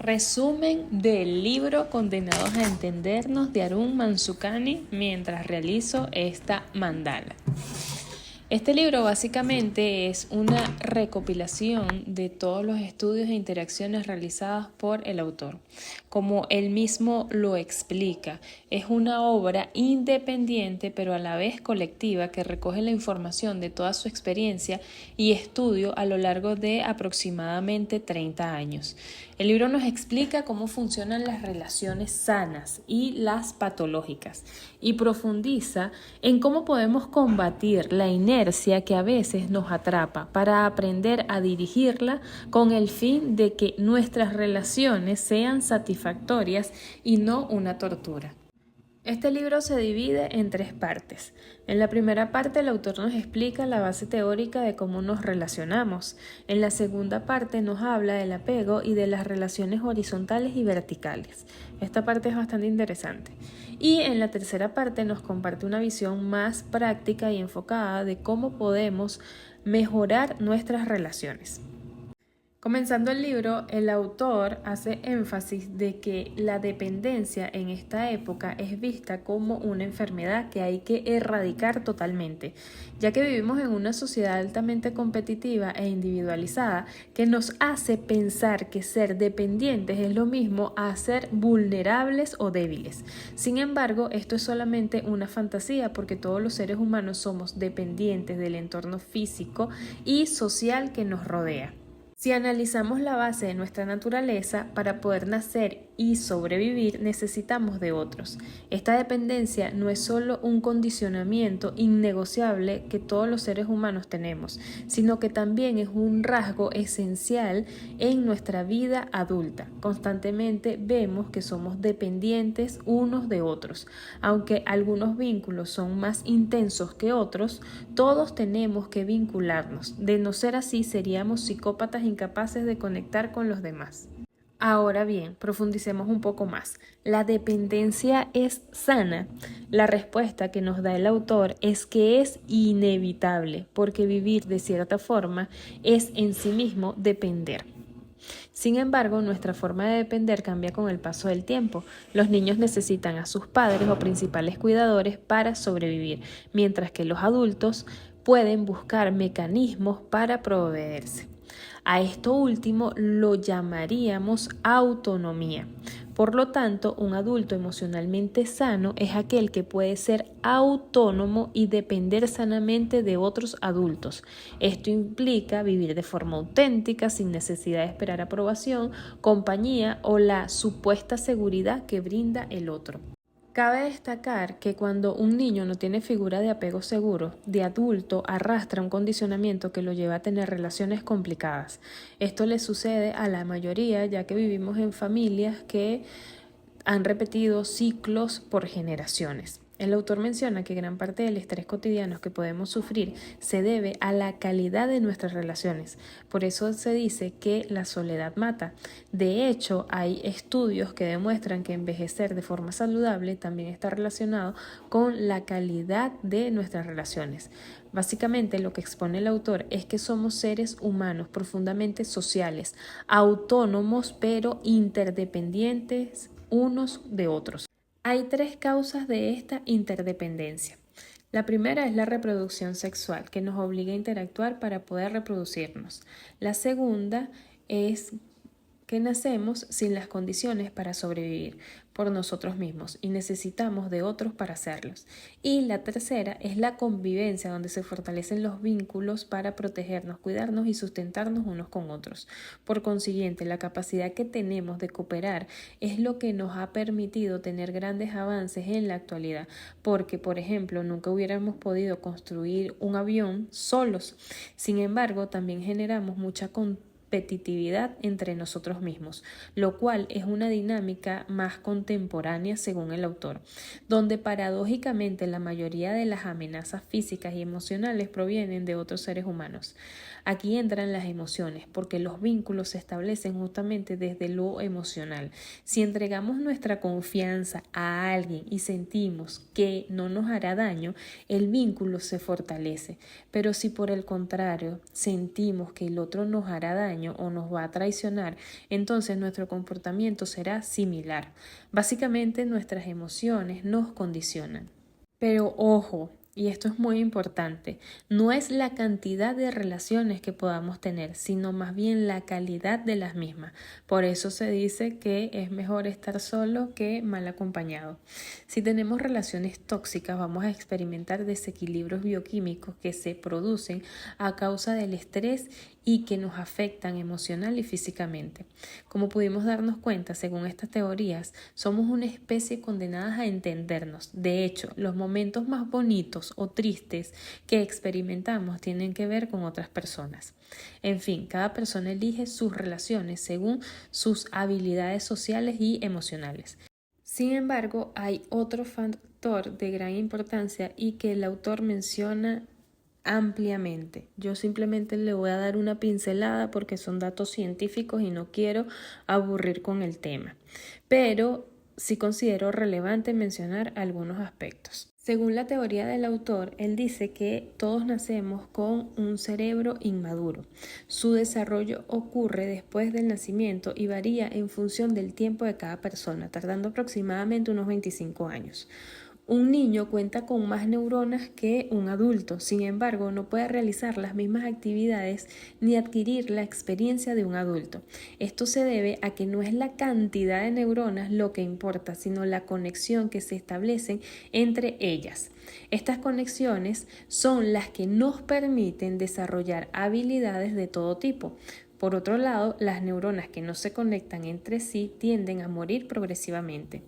Resumen del libro Condenados a Entendernos de Arun Mansukhani mientras realizo esta mandala. Este libro básicamente es una recopilación de todos los estudios e interacciones realizadas por el autor. Como él mismo lo explica, es una obra independiente pero a la vez colectiva que recoge la información de toda su experiencia y estudio a lo largo de aproximadamente 30 años. El libro nos explica cómo funcionan las relaciones sanas y las patológicas y profundiza en cómo podemos combatir la inercia que a veces nos atrapa para aprender a dirigirla con el fin de que nuestras relaciones sean satisfactorias y no una tortura. Este libro se divide en 3 partes. En la primera parte el autor nos explica la base teórica de cómo nos relacionamos. En la segunda parte nos habla del apego y de las relaciones horizontales y verticales. Esta parte es bastante interesante. Y en la tercera parte nos comparte una visión más práctica y enfocada de cómo podemos mejorar nuestras relaciones. Comenzando el libro, el autor hace énfasis de que la dependencia en esta época es vista como una enfermedad que hay que erradicar totalmente, ya que vivimos en una sociedad altamente competitiva e individualizada que nos hace pensar que ser dependientes es lo mismo a ser vulnerables o débiles. Sin embargo, esto es solamente una fantasía porque todos los seres humanos somos dependientes del entorno físico y social que nos rodea. Si analizamos la base de nuestra naturaleza, para poder nacer y sobrevivir necesitamos de otros. Esta dependencia no es solo un condicionamiento innegociable que todos los seres humanos tenemos, sino que también es un rasgo esencial en nuestra vida adulta. Constantemente vemos que somos dependientes unos de otros. Aunque algunos vínculos son más intensos que otros, todos tenemos que vincularnos. De no ser así, seríamos psicópatas incapaces de conectar con los demás. Ahora bien, profundicemos un poco más. ¿La dependencia es sana? La respuesta que nos da el autor es que es inevitable, porque vivir de cierta forma es en sí mismo depender. Sin embargo, nuestra forma de depender cambia con el paso del tiempo. Los niños necesitan a sus padres o principales cuidadores para sobrevivir, mientras que los adultos pueden buscar mecanismos para proveerse. A esto último lo llamaríamos autonomía. Por lo tanto, un adulto emocionalmente sano es aquel que puede ser autónomo y depender sanamente de otros adultos. Esto implica vivir de forma auténtica, sin necesidad de esperar aprobación, compañía o la supuesta seguridad que brinda el otro. Cabe destacar que cuando un niño no tiene figura de apego seguro, de adulto arrastra un condicionamiento que lo lleva a tener relaciones complicadas. Esto le sucede a la mayoría, ya que vivimos en familias que han repetido ciclos por generaciones. El autor menciona que gran parte del estrés cotidiano que podemos sufrir se debe a la calidad de nuestras relaciones. Por eso se dice que la soledad mata. De hecho, hay estudios que demuestran que envejecer de forma saludable también está relacionado con la calidad de nuestras relaciones. Básicamente, lo que expone el autor es que somos seres humanos profundamente sociales, autónomos pero interdependientes unos de otros. Hay 3 causas de esta interdependencia. La primera es la reproducción sexual, que nos obliga a interactuar para poder reproducirnos. La segunda es que nacemos sin las condiciones para sobrevivir por nosotros mismos y necesitamos de otros para hacerlos. Y la tercera es la convivencia, donde se fortalecen los vínculos para protegernos, cuidarnos y sustentarnos unos con otros. Por consiguiente, la capacidad que tenemos de cooperar es lo que nos ha permitido tener grandes avances en la actualidad, porque, por ejemplo, nunca hubiéramos podido construir un avión solos. Sin embargo, también generamos mucha competitividad entre nosotros mismos, lo cual es una dinámica más contemporánea según el autor, donde paradójicamente la mayoría de las amenazas físicas y emocionales provienen de otros seres humanos. Aquí entran las emociones, porque los vínculos se establecen justamente desde lo emocional. Si entregamos nuestra confianza a alguien y sentimos que no nos hará daño, el vínculo se fortalece. Pero si por el contrario sentimos que el otro nos hará daño, daño o nos va a traicionar, entonces nuestro comportamiento será similar. Básicamente nuestras emociones nos condicionan. Pero ojo, y esto es muy importante, no es la cantidad de relaciones que podamos tener, sino más bien la calidad de las mismas. Por eso se dice que es mejor estar solo que mal acompañado. Si tenemos relaciones tóxicas, vamos a experimentar desequilibrios bioquímicos que se producen a causa del estrés y que nos afectan emocional y físicamente. Como pudimos darnos cuenta, según estas teorías, somos una especie condenada a entendernos. De hecho, los momentos más bonitos o tristes que experimentamos tienen que ver con otras personas. En fin, cada persona elige sus relaciones según sus habilidades sociales y emocionales. Sin embargo, hay otro factor de gran importancia y que el autor menciona ampliamente. Yo simplemente le voy a dar una pincelada porque son datos científicos y no quiero aburrir con el tema, pero sí considero relevante mencionar algunos aspectos. Según la teoría del autor, él dice que todos nacemos con un cerebro inmaduro. Su desarrollo ocurre después del nacimiento y varía en función del tiempo de cada persona, tardando aproximadamente unos 25 años. Un niño cuenta con más neuronas que un adulto, sin embargo, no puede realizar las mismas actividades ni adquirir la experiencia de un adulto. Esto se debe a que no es la cantidad de neuronas lo que importa, sino la conexión que se establecen entre ellas. Estas conexiones son las que nos permiten desarrollar habilidades de todo tipo. Por otro lado, las neuronas que no se conectan entre sí tienden a morir progresivamente.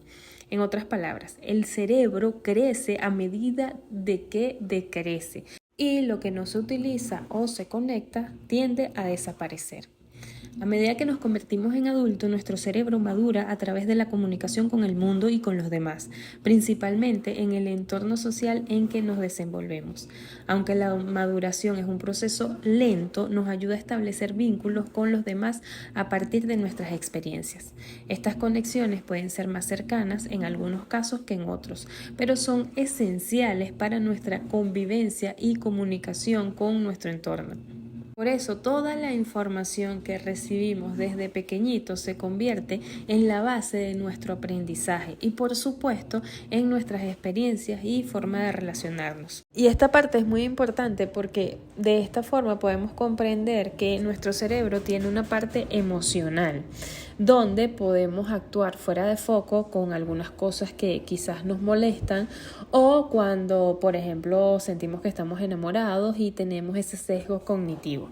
En otras palabras, el cerebro crece a medida de que decrece y lo que no se utiliza o se conecta tiende a desaparecer. A medida que nos convertimos en adultos, nuestro cerebro madura a través de la comunicación con el mundo y con los demás, principalmente en el entorno social en que nos desenvolvemos. Aunque la maduración es un proceso lento, nos ayuda a establecer vínculos con los demás a partir de nuestras experiencias. Estas conexiones pueden ser más cercanas en algunos casos que en otros, pero son esenciales para nuestra convivencia y comunicación con nuestro entorno. Por eso, toda la información que recibimos desde pequeñitos se convierte en la base de nuestro aprendizaje y, por supuesto, en nuestras experiencias y forma de relacionarnos. Y esta parte es muy importante porque de esta forma podemos comprender que nuestro cerebro tiene una parte emocional, donde podemos actuar fuera de foco con algunas cosas que quizás nos molestan o cuando, por ejemplo, sentimos que estamos enamorados y tenemos ese sesgo cognitivo.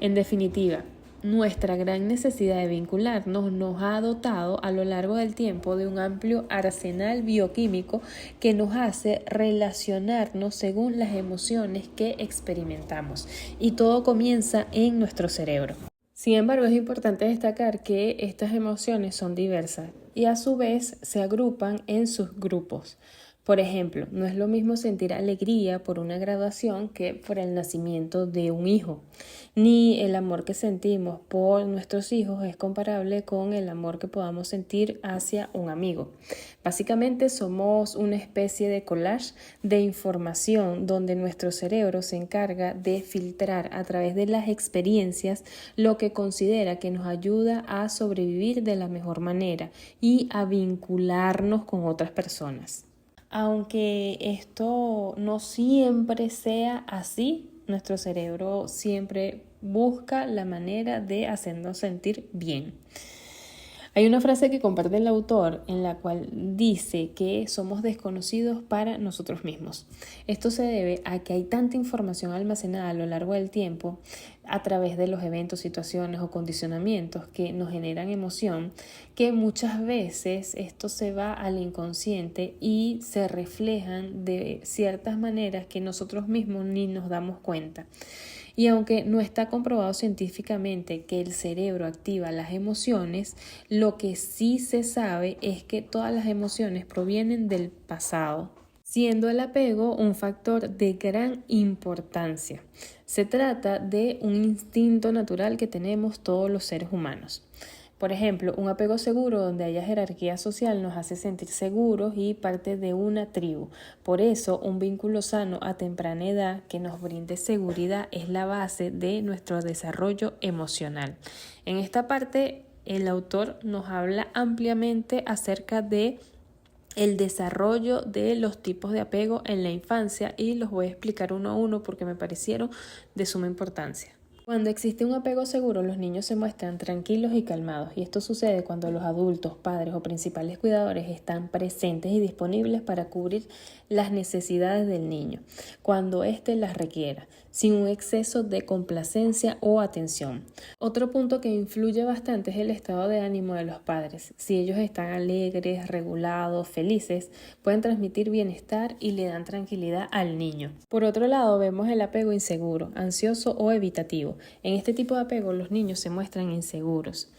En definitiva, nuestra gran necesidad de vincularnos nos ha dotado a lo largo del tiempo de un amplio arsenal bioquímico que nos hace relacionarnos según las emociones que experimentamos. Y todo comienza en nuestro cerebro. Sin embargo, es importante destacar que estas emociones son diversas y a su vez se agrupan en subgrupos. Por ejemplo, no es lo mismo sentir alegría por una graduación que por el nacimiento de un hijo, ni el amor que sentimos por nuestros hijos es comparable con el amor que podamos sentir hacia un amigo. Básicamente somos una especie de collage de información donde nuestro cerebro se encarga de filtrar a través de las experiencias lo que considera que nos ayuda a sobrevivir de la mejor manera y a vincularnos con otras personas. Aunque esto no siempre sea así, nuestro cerebro siempre busca la manera de hacernos sentir bien. Hay una frase que comparte el autor en la cual dice que somos desconocidos para nosotros mismos. Esto se debe a que hay tanta información almacenada a lo largo del tiempo a través de los eventos, situaciones o condicionamientos que nos generan emoción, que muchas veces esto se va al inconsciente y se reflejan de ciertas maneras que nosotros mismos ni nos damos cuenta. Y aunque no está comprobado científicamente que el cerebro activa las emociones, lo que sí se sabe es que todas las emociones provienen del pasado, siendo el apego un factor de gran importancia. Se trata de un instinto natural que tenemos todos los seres humanos. Por ejemplo, un apego seguro donde haya jerarquía social nos hace sentir seguros y parte de una tribu. Por eso, un vínculo sano a temprana edad que nos brinde seguridad es la base de nuestro desarrollo emocional. En esta parte, el autor nos habla ampliamente acerca de el desarrollo de los tipos de apego en la infancia y los voy a explicar uno a uno porque me parecieron de suma importancia. Cuando existe un apego seguro, los niños se muestran tranquilos y calmados, y esto sucede cuando los adultos, padres o principales cuidadores están presentes y disponibles para cubrir las necesidades del niño, cuando éste las requiera, sin un exceso de complacencia o atención. Otro punto que influye bastante es el estado de ánimo de los padres. Si ellos están alegres, regulados, felices, pueden transmitir bienestar y le dan tranquilidad al niño. Por otro lado, vemos el apego inseguro, ansioso o evitativo. En este tipo de apego los niños se muestran inseguros.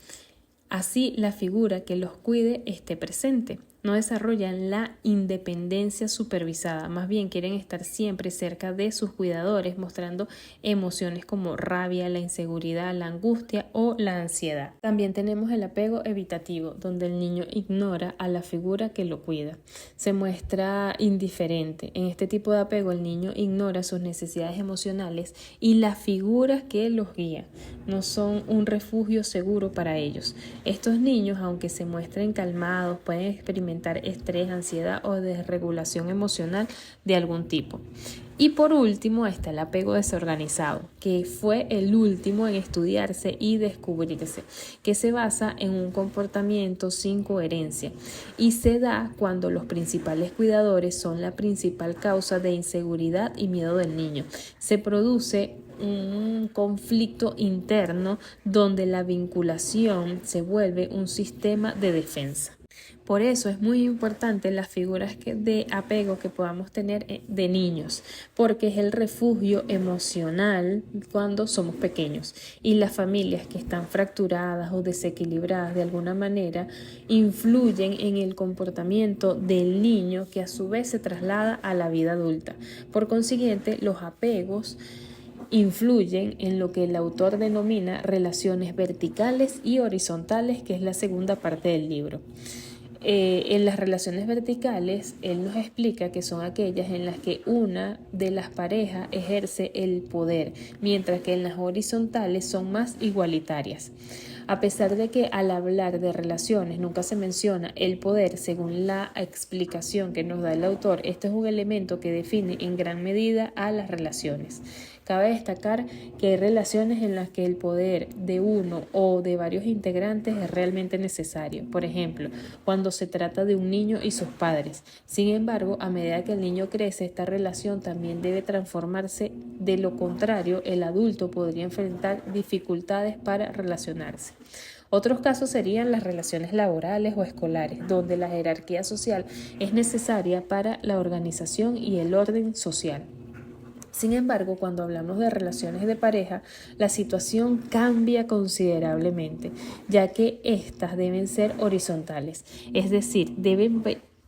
Así la figura que los cuide esté presente. No desarrollan la independencia supervisada, más bien quieren estar siempre cerca de sus cuidadores, mostrando emociones como rabia, la inseguridad, la angustia o la ansiedad. También tenemos el apego evitativo, donde el niño ignora a la figura que lo cuida. Se muestra indiferente. En este tipo de apego el niño ignora sus necesidades emocionales y las figuras que los guían no son un refugio seguro para ellos. Estos niños, aunque se muestren calmados, pueden experimentar estrés, ansiedad o desregulación emocional de algún tipo. Y por último está el apego desorganizado, que fue el último en estudiarse y descubrirse, que se basa en un comportamiento sin coherencia y se da cuando los principales cuidadores son la principal causa de inseguridad y miedo del niño. Se produce un conflicto interno donde la vinculación se vuelve un sistema de defensa. Por eso es muy importante las figuras de apego que podamos tener de niños, porque es el refugio emocional cuando somos pequeños. Y las familias que están fracturadas o desequilibradas de alguna manera influyen en el comportamiento del niño, que a su vez se traslada a la vida adulta. Por consiguiente, los apegos influyen en lo que el autor denomina relaciones verticales y horizontales, que es la segunda parte del libro. En las relaciones verticales, él nos explica que son aquellas en las que una de las parejas ejerce el poder, mientras que en las horizontales son más igualitarias. A pesar de que al hablar de relaciones nunca se menciona el poder, según la explicación que nos da el autor, este es un elemento que define en gran medida a las relaciones. Cabe destacar que hay relaciones en las que el poder de uno o de varios integrantes es realmente necesario. Por ejemplo, cuando se trata de un niño y sus padres. Sin embargo, a medida que el niño crece, esta relación también debe transformarse. De lo contrario, el adulto podría enfrentar dificultades para relacionarse. Otros casos serían las relaciones laborales o escolares, donde la jerarquía social es necesaria para la organización y el orden social. Sin embargo, cuando hablamos de relaciones de pareja, la situación cambia considerablemente, ya que éstas deben ser horizontales, es decir, deben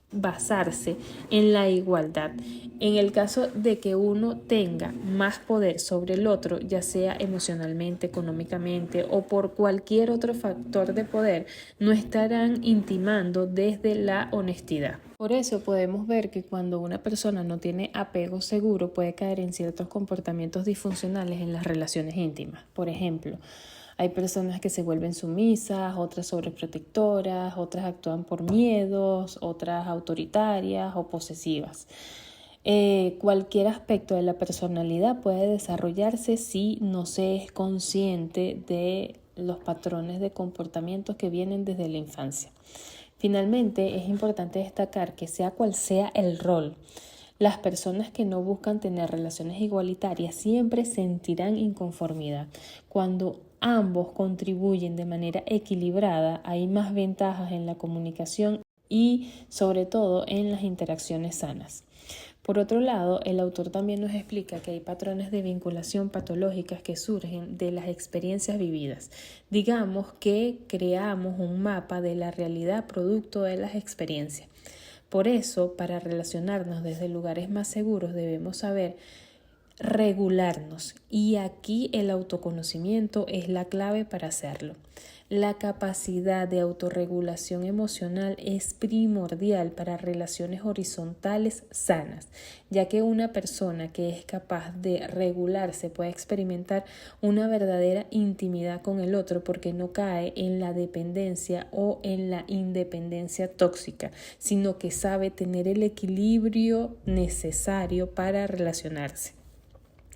basarse en la igualdad. En el caso de que uno tenga más poder sobre el otro, ya sea emocionalmente, económicamente o por cualquier otro factor de poder, no estarán intimando desde la honestidad. Por eso podemos ver que cuando una persona no tiene apego seguro puede caer en ciertos comportamientos disfuncionales en las relaciones íntimas. Por ejemplo, hay personas que se vuelven sumisas, otras sobreprotectoras, otras actúan por miedos, otras autoritarias o posesivas. Cualquier aspecto de la personalidad puede desarrollarse si no se es consciente de los patrones de comportamientos que vienen desde la infancia. Finalmente, es importante destacar que sea cual sea el rol, las personas que no buscan tener relaciones igualitarias siempre sentirán inconformidad. Cuando ambos contribuyen de manera equilibrada, hay más ventajas en la comunicación y sobre todo en las interacciones sanas. Por otro lado, el autor también nos explica que hay patrones de vinculación patológicas que surgen de las experiencias vividas. Digamos que creamos un mapa de la realidad producto de las experiencias. Por eso, para relacionarnos desde lugares más seguros debemos saber regularnos y aquí el autoconocimiento es la clave para hacerlo. La capacidad de autorregulación emocional es primordial para relaciones horizontales sanas, ya que una persona que es capaz de regularse puede experimentar una verdadera intimidad con el otro porque no cae en la dependencia o en la independencia tóxica, sino que sabe tener el equilibrio necesario para relacionarse.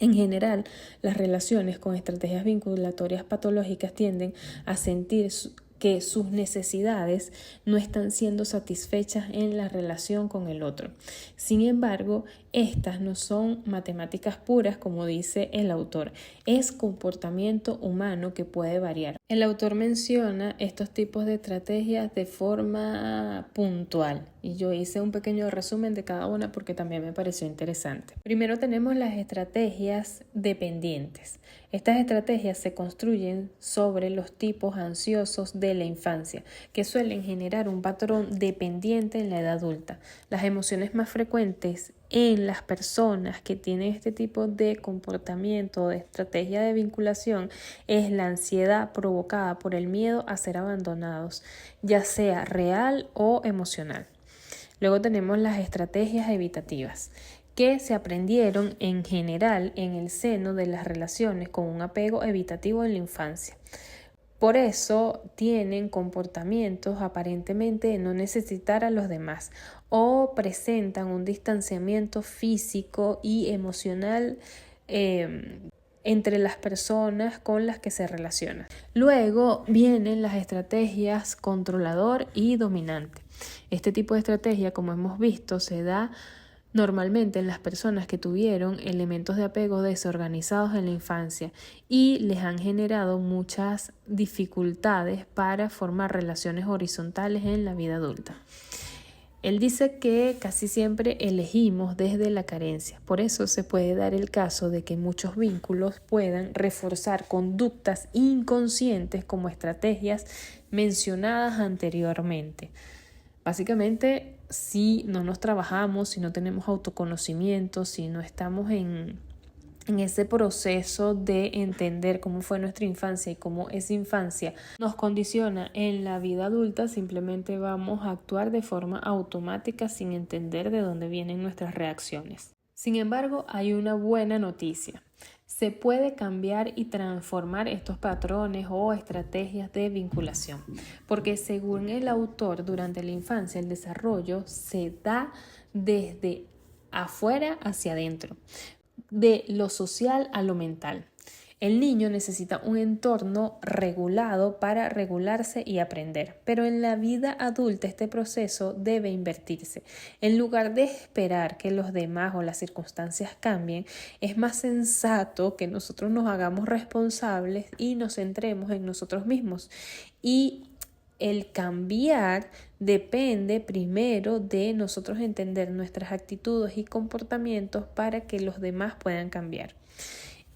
En general, las relaciones con estrategias vinculatorias patológicas tienden a sentir que sus necesidades no están siendo satisfechas en la relación con el otro. Sin embargo, estas no son matemáticas puras, como dice el autor. Es comportamiento humano que puede variar. El autor menciona estos tipos de estrategias de forma puntual y yo hice un pequeño resumen de cada una porque también me pareció interesante. Primero tenemos las estrategias dependientes. Estas estrategias se construyen sobre los tipos ansiosos de la infancia, que suelen generar un patrón dependiente en la edad adulta. Las emociones más frecuentes en las personas que tienen este tipo de comportamiento o de estrategia de vinculación es la ansiedad provocada por el miedo a ser abandonados, ya sea real o emocional. Luego tenemos las estrategias evitativas, que se aprendieron en general en el seno de las relaciones con un apego evitativo en la infancia. Por eso tienen comportamientos aparentemente de no necesitar a los demás o presentan un distanciamiento físico y emocional entre las personas con las que se relacionan. Luego vienen las estrategias controlador y dominante. Este tipo de estrategia, como hemos visto, se da normalmente en las personas que tuvieron elementos de apego desorganizados en la infancia y les han generado muchas dificultades para formar relaciones horizontales en la vida adulta. Él dice que casi siempre elegimos desde la carencia, por eso se puede dar el caso de que muchos vínculos puedan reforzar conductas inconscientes como estrategias mencionadas anteriormente. Básicamente, si no nos trabajamos, si no tenemos autoconocimiento, si no estamos en ese proceso de entender cómo fue nuestra infancia y cómo esa infancia nos condiciona en la vida adulta, simplemente vamos a actuar de forma automática sin entender de dónde vienen nuestras reacciones. Sin embargo, hay una buena noticia. Se puede cambiar y transformar estos patrones o estrategias de vinculación, porque según el autor, durante la infancia el desarrollo se da desde afuera hacia adentro, de lo social a lo mental. El niño necesita un entorno regulado para regularse y aprender, pero en la vida adulta este proceso debe invertirse. En lugar de esperar que los demás o las circunstancias cambien, es más sensato que nosotros nos hagamos responsables y nos centremos en nosotros mismos. Y el cambiar depende primero de nosotros entender nuestras actitudes y comportamientos para que los demás puedan cambiar.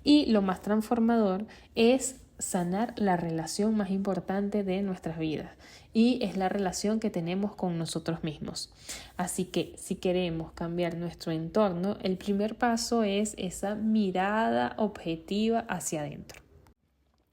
Y lo más transformador es sanar la relación más importante de nuestras vidas y es la relación que tenemos con nosotros mismos. Así que si queremos cambiar nuestro entorno, el primer paso es esa mirada objetiva hacia adentro.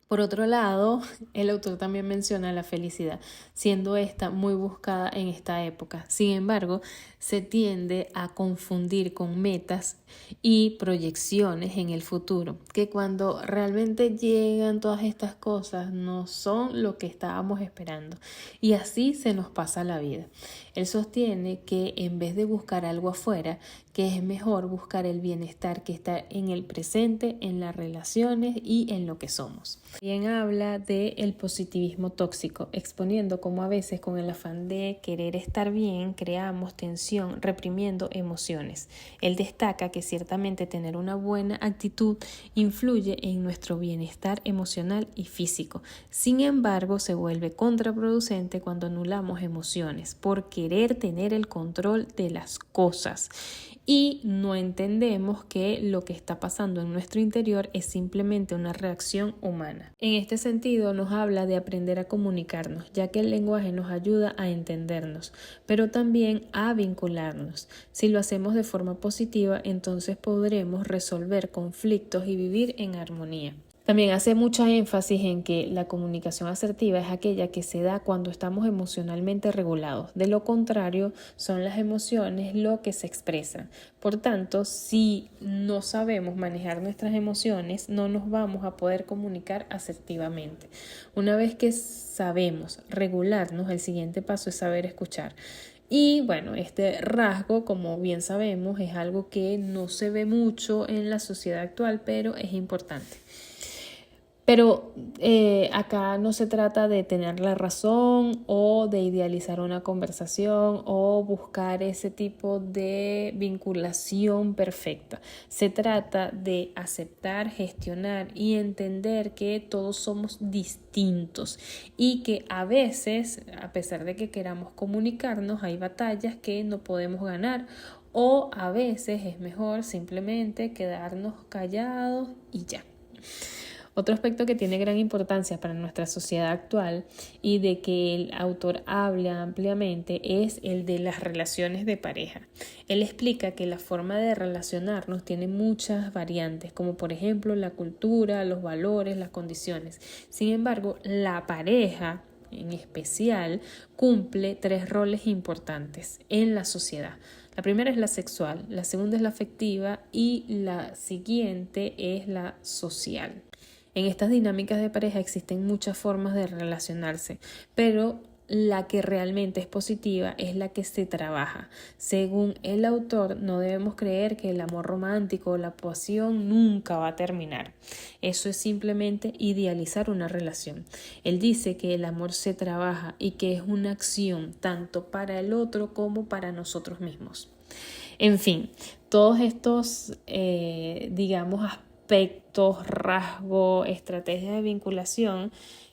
Por otro lado, el autor también menciona la felicidad, siendo esta muy buscada en esta época. Sin embargo, se tiende a confundir con metas y proyecciones en el futuro, que cuando realmente llegan todas estas cosas no son lo que estábamos esperando. Y así se nos pasa la vida. Él sostiene que en vez de buscar algo afuera, que es mejor buscar el bienestar que está en el presente, en las relaciones y en lo que somos. También habla del positivismo tóxico, exponiendo cómo a veces con el afán de querer estar bien creamos tensión, reprimiendo emociones. Él destaca que ciertamente tener una buena actitud influye en nuestro bienestar emocional y físico. Sin embargo, se vuelve contraproducente cuando anulamos emociones por querer tener el control de las cosas. Y no entendemos que lo que está pasando en nuestro interior es simplemente una reacción humana. En este sentido nos habla de aprender a comunicarnos, ya que el lenguaje nos ayuda a entendernos, pero también a vincularnos. Si lo hacemos de forma positiva, entonces podremos resolver conflictos y vivir en armonía. También hace mucha énfasis en que la comunicación asertiva es aquella que se da cuando estamos emocionalmente regulados. De lo contrario, son las emociones lo que se expresan. Por tanto, si no sabemos manejar nuestras emociones, no nos vamos a poder comunicar asertivamente. Una vez que sabemos regularnos, el siguiente paso es saber escuchar. Y bueno, este rasgo, como bien sabemos, es algo que no se ve mucho en la sociedad actual, pero es importante. Pero acá no se trata de tener la razón o de idealizar una conversación o buscar ese tipo de vinculación perfecta. Se trata de aceptar, gestionar y entender que todos somos distintos y que a veces, a pesar de que queramos comunicarnos, hay batallas que no podemos ganar. O a veces es mejor simplemente quedarnos callados y ya. Otro aspecto que tiene gran importancia para nuestra sociedad actual y de que el autor habla ampliamente es el de las relaciones de pareja. Él explica que la forma de relacionarnos tiene muchas variantes, como por ejemplo la cultura, los valores, las condiciones. Sin embargo, la pareja en especial cumple 3 roles importantes en la sociedad. La primera es la sexual, la segunda es la afectiva y la siguiente es la social. En estas dinámicas de pareja existen muchas formas de relacionarse, pero la que realmente es positiva es la que se trabaja. Según el autor, no debemos creer que el amor romántico o la pasión nunca va a terminar. Eso es simplemente idealizar una relación. Él dice que el amor se trabaja y que es una acción tanto para el otro como para nosotros mismos. En fin, todos estos, aspectos, rasgos, estrategias de vinculación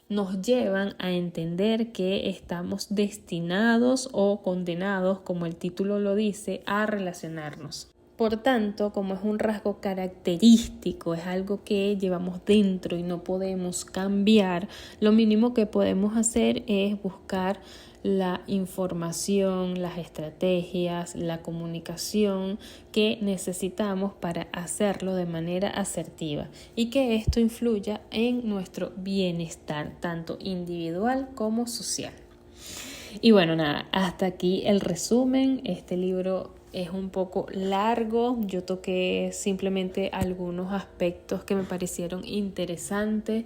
nos llevan a entender que estamos destinados o condenados, como el título lo dice, a relacionarnos. Por tanto, como es un rasgo característico, es algo que llevamos dentro y no podemos cambiar, lo mínimo que podemos hacer es buscar la información, las estrategias, la comunicación que necesitamos para hacerlo de manera asertiva y que esto influya en nuestro bienestar, tanto individual como social. Y bueno, nada, hasta aquí el resumen. Este libro es un poco largo. Yo toqué simplemente algunos aspectos que me parecieron interesantes.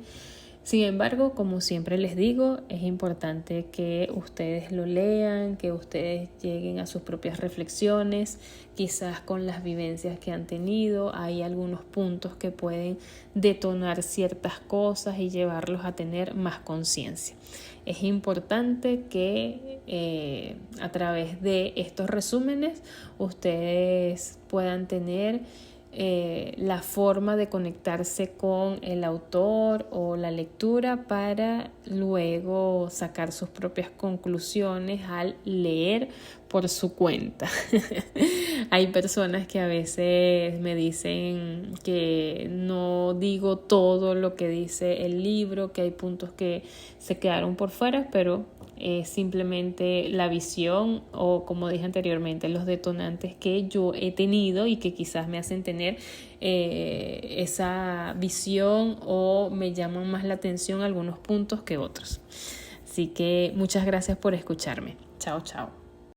Sin embargo, como siempre les digo, es importante que ustedes lo lean, que ustedes lleguen a sus propias reflexiones, quizás con las vivencias que han tenido. Hay algunos puntos que pueden detonar ciertas cosas y llevarlos a tener más conciencia. Es importante que a través de estos resúmenes ustedes puedan tener la forma de conectarse con el autor o la lectura para luego sacar sus propias conclusiones al leer por su cuenta. Hay personas que a veces me dicen que no digo todo lo que dice el libro, que hay puntos que se quedaron por fuera, pero simplemente la visión o, como dije anteriormente, los detonantes que yo he tenido y que quizás me hacen tener esa visión o me llaman más la atención algunos puntos que otros. Así que muchas gracias por escucharme. Chao, chao.